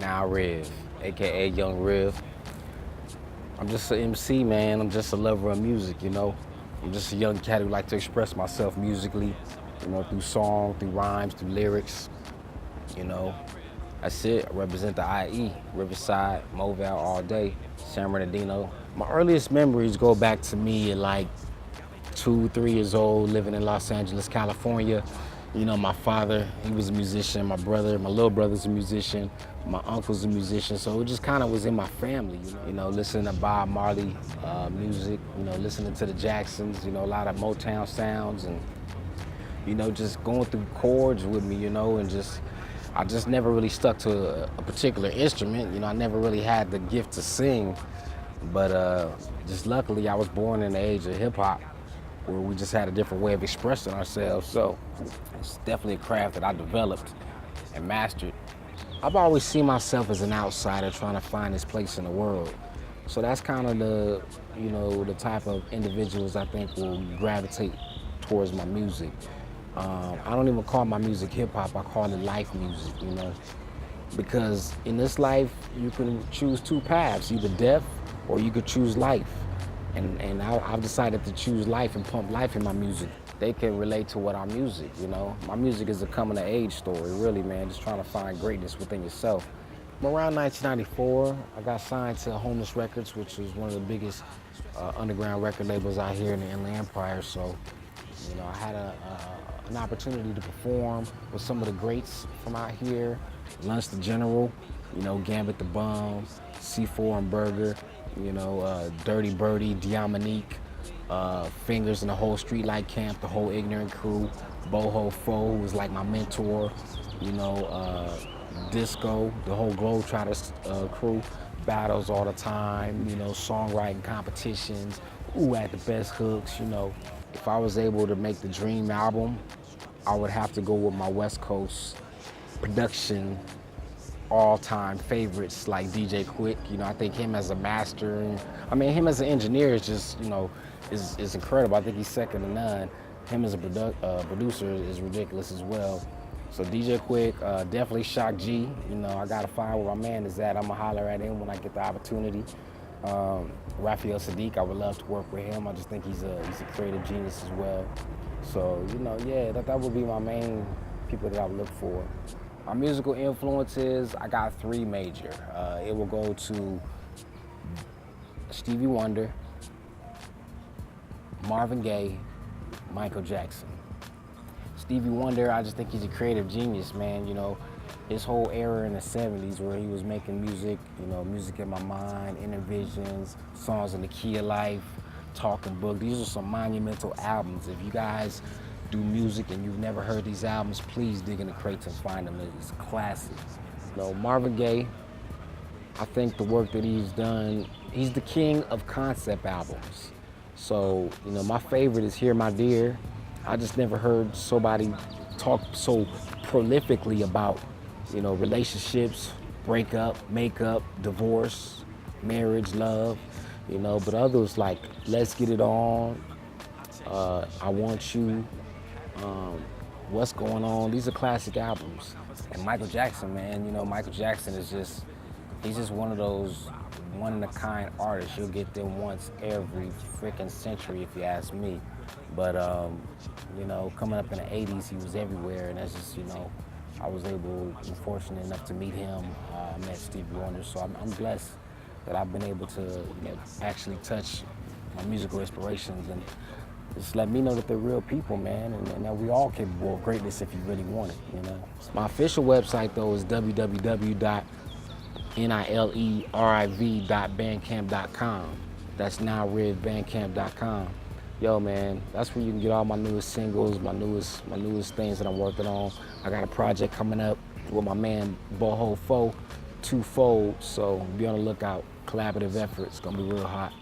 Nile Riv, aka Young Riv. I'm just an MC, man. I'm just a lover of music, you know. I'm just a young cat who like to express myself musically, you know, through song, through rhymes, through lyrics, you know. That's it. I represent the IE, Riverside, Mobile all day, San Bernardino. My earliest memories go back to me at like 2, 3 years old, living in Los Angeles, California. You know, my father, he was a musician. My brother, my little brother's a musician. My uncle's a musician. So it just kind of was in my family, you know, listening to Bob Marley music, you know, listening to the Jacksons, you know, a lot of Motown sounds and, you know, just going through chords with me, you know, and I just never really stuck to a particular instrument. You know, I never really had the gift to sing, but just luckily I was born in the age of hip hop, where we just had a different way of expressing ourselves. So it's definitely a craft that I developed and mastered. I've always seen myself as an outsider trying to find his place in the world. So that's kind of the, you know, the type of individuals I think will gravitate towards my music. I don't even call my music hip hop, I call it life music, you know? Because in this life, you can choose two paths, either death or you could choose life. And I've decided to choose life and pump life in my music. They can relate to what our music, you know? My music is a coming of age story, really, man, just trying to find greatness within yourself. Around 1994, I got signed to Homeless Records, which was one of the biggest underground record labels out here in the Inland Empire. So, you know, I had an opportunity to perform with some of the greats from out here, Lunch the General, you know, Gambit the Bum, C4 and Burger, you know, Dirty Birdie, Diamonique, Fingers in the whole Streetlight Camp, the whole Ignorant crew, Boho Fo, who was like my mentor, you know, Disco, the whole Globetrotters crew, battles all the time, you know, songwriting competitions, who had the best hooks, you know. If I was able to make the dream album, I would have to go with my West Coast production all-time favorites like DJ Quick. You know, I think him as a master, and I mean, him as an engineer is just, you know, is incredible. I think he's second to none. Him as a producer is ridiculous as well. So DJ Quick, definitely Shock G. You know, I gotta find where my man is at. I'ma holler at him when I get the opportunity. Raphael Sadiq, I would love to work with him. I just think he's a creative genius as well. So, you know, yeah, that would be my main people that I would look for. My musical influences, I got 3 major. It will go to Stevie Wonder, Marvin Gaye, Michael Jackson. Stevie Wonder, I just think he's a creative genius, man. You know, his whole era in the 70s where he was making music, you know, Music in My Mind, Inner Visions, Songs in the Key of Life, Talking Book. These are some monumental albums. If you guys do music and you've never heard these albums, please dig in the crates and find them. It's classics. You know, Marvin Gaye, I think the work that he's done, he's the king of concept albums. So, you know, my favorite is Hear My Dear. I just never heard somebody talk so prolifically about, you know, relationships, breakup, makeup, divorce, marriage, love, you know, but others like Let's Get It On, I Want You, What's Going On. These are classic albums. And Michael Jackson, man, you know, Michael Jackson is just, he's just one of those one-in-a-kind artists. You'll get them once every freaking century, if you ask me. But, you know, coming up in the 80s, he was everywhere, and that's just, you know, I was fortunate enough to meet him. I met Stevie Wonder, so I'm blessed that I've been able to, you know, actually touch my musical inspirations and just let me know that they're real people, man, and that we all capable of greatness if you really want it, you know. My official website, though, is www.nileriv.bandcamp.com. That's NileRivBandcamp.com. Yo, man, that's where you can get all my newest singles, my newest things that I'm working on. I got a project coming up with my man Boho Fo, Twofold, so be on the lookout. Collaborative effort, it's gonna be real hot.